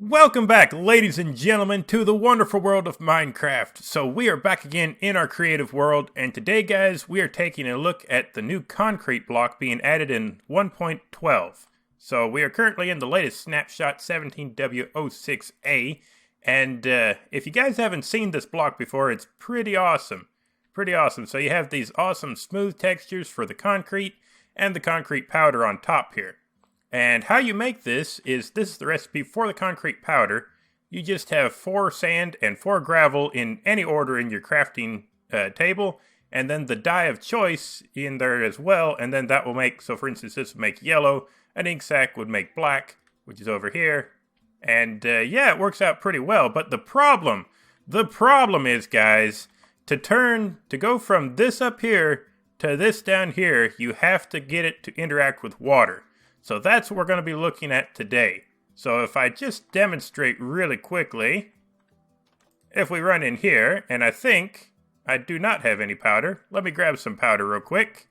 Welcome back, ladies and gentlemen, to the wonderful world of Minecraft. So we are back again in our creative world, and today, guys, we are taking a look at the new concrete block being added in 1.12. So we are currently in the latest snapshot 17W06A, and if you guys haven't seen this block before, it's pretty awesome. Pretty awesome. So you have these awesome smooth textures for the concrete and the concrete powder on top here. And how you make this is the recipe for the concrete powder. You just have 4 sand and 4 gravel in any order in your crafting table, and then the dye of choice in there as well, and then that will make, so for instance, this would make yellow, an ink sac would make black, which is over here, and yeah, it works out pretty well. But the problem is, guys, to go from this up here to this down here, you have to get it to interact with water. So that's what we're going to be looking at today. So if I just demonstrate really quickly, if we run in here, and I think I do not have any powder. Let me grab some powder real quick.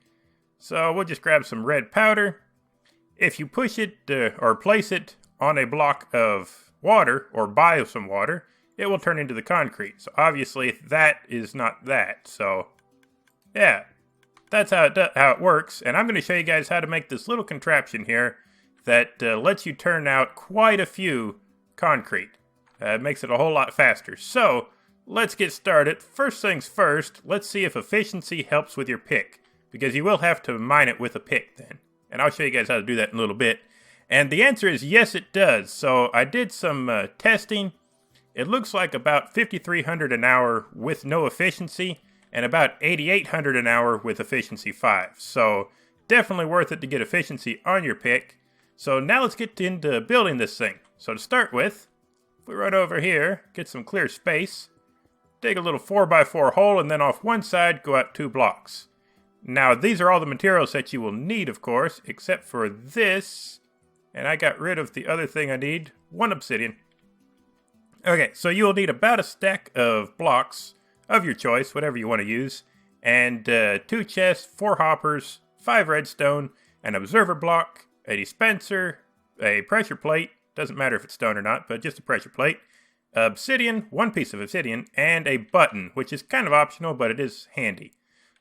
So we'll just grab some red powder. If you push it or place it on a block of water or by some water, it will turn into the concrete. So obviously that is not that. So yeah. That's how it works, and I'm going to show you guys how to make this little contraption here that lets you turn out quite a few concrete. It makes it a whole lot faster. So, let's get started. First things first, let's see if efficiency helps with your pick, because you will have to mine it with a pick then. And I'll show you guys how to do that in a little bit. And the answer is yes, it does. So, I did some testing. It looks like about 5,300 an hour with no efficiency, and about 8,800 an hour with efficiency 5. So definitely worth it to get efficiency on your pick. So now let's get into building this thing. So to start with, if we run over here, get some clear space, dig a little 4x4 hole, and then off one side go out 2 blocks. Now these are all the materials that you will need, of course, except for this. And I got rid of the other thing I need, 1 obsidian. Okay, so you will need about a stack of blocks of your choice, whatever you want to use, and 2 chests, 4 hoppers, 5 redstone, an observer block, a dispenser, a pressure plate, doesn't matter if it's stone or not, but just a pressure plate, obsidian, 1 piece of obsidian, and a button, which is kind of optional, but it is handy.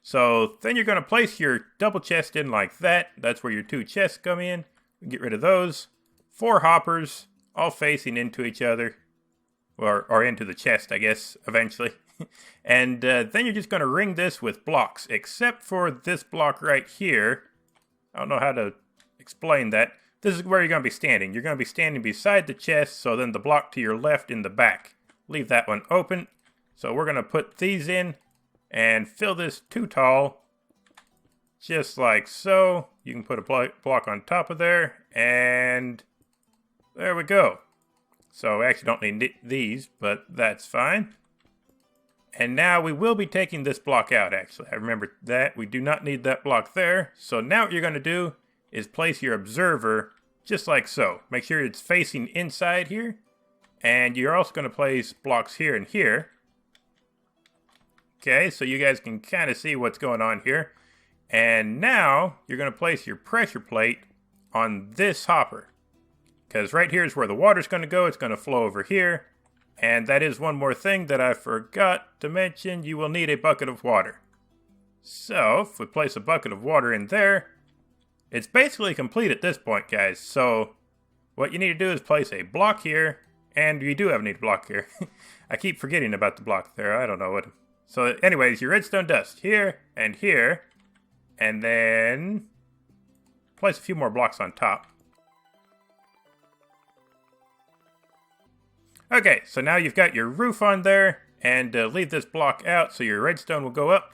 So then you're going to place your double chest in like that. That's where your 2 chests come in. Get rid of those. 4 hoppers, all facing into each other, or into the chest, I guess, eventually. And then you're just going to ring this with blocks, except for this block right here. I don't know how to explain that. This is where you're going to be standing. You're going to be standing beside the chest, so then the block to your left in the back. Leave that one open. So we're going to put these in and fill this too tall, just like so. You can put a block on top of there, and there we go. So we actually don't need these, but that's fine. And now we will be taking this block out, actually. I remember that. We do not need that block there. So now what you're going to do is place your observer just like so. Make sure it's facing inside here. And you're also going to place blocks here and here. Okay, so you guys can kind of see what's going on here. And now you're going to place your pressure plate on this hopper. Because right here is where the water's going to go. It's going to flow over here. And that is one more thing that I forgot to mention. You will need a bucket of water. So, if we place a bucket of water in there, it's basically complete at this point, guys. So, what you need to do is place a block here, and you do have a need block here. I keep forgetting about the block there. I don't know what. So, anyways, your redstone dust here, and then place a few more blocks on top. Okay, so now you've got your roof on there, and leave this block out so your redstone will go up.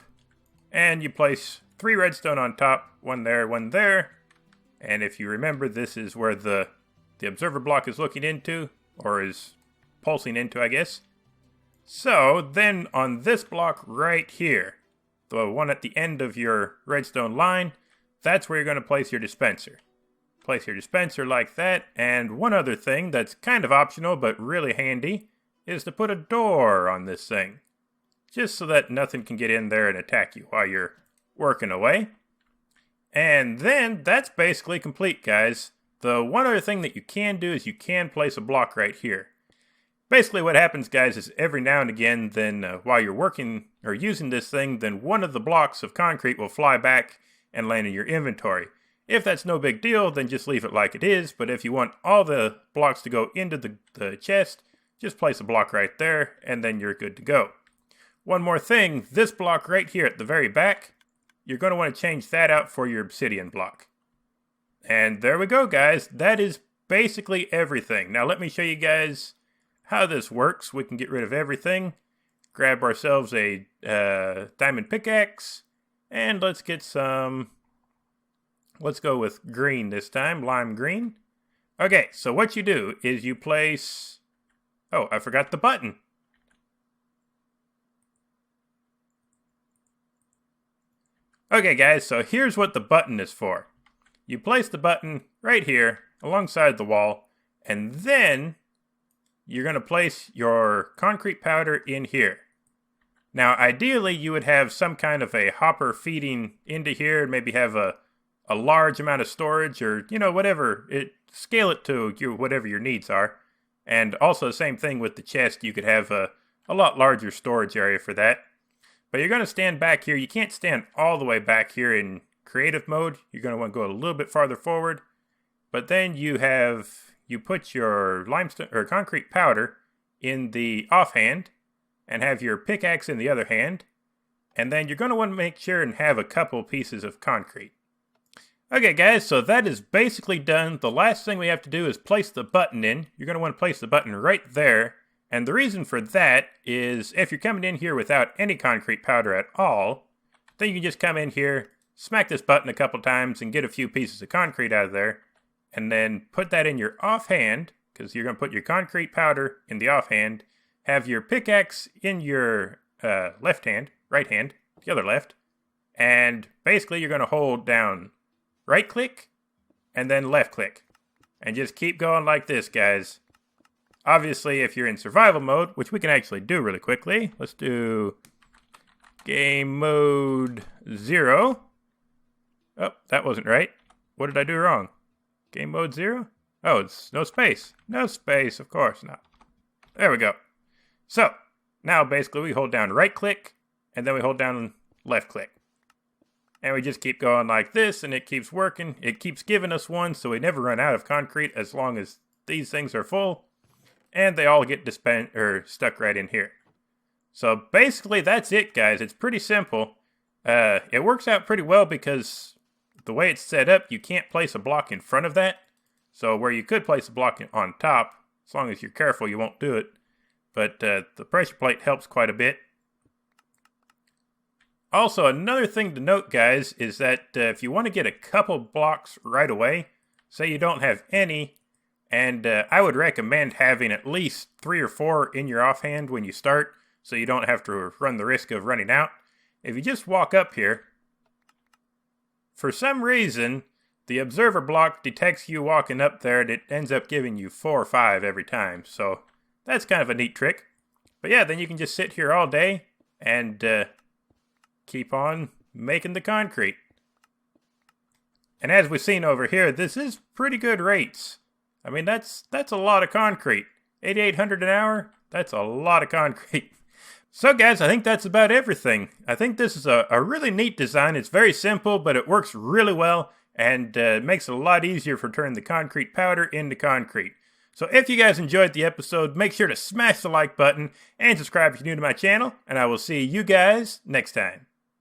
And you place 3 redstone on top, 1 there, 1 there. And if you remember, this is where the observer block is looking into, or is pulsing into, I guess. So then on this block right here, the one at the end of your redstone line, that's where you're going to place your dispenser. Place your dispenser like that, and one other thing that's kind of optional but really handy is to put a door on this thing. Just so that nothing can get in there and attack you while you're working away. And then that's basically complete, guys. The one other thing that you can do is you can place a block right here. Basically what happens, guys, is every now and again, then while you're working or using this thing, then one of the blocks of concrete will fly back and land in your inventory. If that's no big deal, then just leave it like it is, but if you want all the blocks to go into the chest, just place a block right there, and then you're good to go. One more thing, this block right here at the very back, you're going to want to change that out for your obsidian block. And there we go, guys. That is basically everything. Now let me show you guys how this works. We can get rid of everything, grab ourselves a diamond pickaxe, and let's get some, let's go with green this time, lime green. Okay, so what you do is you place, oh, I forgot the button. Okay guys, so here's what the button is for. You place the button right here alongside the wall, and then you're going to place your concrete powder in here. Now ideally you would have some kind of a hopper feeding into here, maybe have a large amount of storage, or you know, whatever, scale it to whatever your needs are. And also the same thing with the chest, you could have a lot larger storage area for that. But you're going to stand back here. You can't stand all the way back here in creative mode. You're going to want to go a little bit farther forward. But then you put your limestone or concrete powder in the offhand and have your pickaxe in the other hand. And then you're going to want to make sure and have a couple pieces of concrete. Okay guys, so that is basically done. The last thing we have to do is place the button in. You're going to want to place the button right there. And the reason for that is if you're coming in here without any concrete powder at all, then you can just come in here, smack this button a couple times and get a few pieces of concrete out of there, and then put that in your offhand, because you're going to put your concrete powder in the offhand, have your pickaxe in your left hand, right hand, the other left, and basically you're going to hold down right click and then left click, and just keep going like this, guys. Obviously, if you're in survival mode, which we can actually do really quickly, let's do game mode 0. Oh, that wasn't right. What did I do wrong? Game mode 0? Oh, it's no space. No space, of course not. There we go. So, now basically we hold down right click, and then we hold down left click. And we just keep going like this, and it keeps working. It keeps giving us one, so we never run out of concrete as long as these things are full. And they all get stuck right in here. So basically that's it, guys. It's pretty simple. It works out pretty well because the way it's set up, you can't place a block in front of that. So where you could place a block on top, as long as you're careful, you won't do it. But the pressure plate helps quite a bit. Also, another thing to note, guys, is that if you want to get a couple blocks right away, say you don't have any, and I would recommend having at least 3 or 4 in your offhand when you start, so you don't have to run the risk of running out. If you just walk up here, for some reason, the observer block detects you walking up there, and it ends up giving you 4 or 5 every time. So that's kind of a neat trick. But yeah, then you can just sit here all day and keep on making the concrete. And as we've seen over here, this is pretty good rates. I mean, that's a lot of concrete. 8,800 an hour, that's a lot of concrete. So guys, I think that's about everything. I think this is a really neat design. It's very simple, but it works really well, and makes it a lot easier for turning the concrete powder into concrete. So if you guys enjoyed the episode, make sure to smash the like button and subscribe if you're new to my channel, and I will see you guys next time.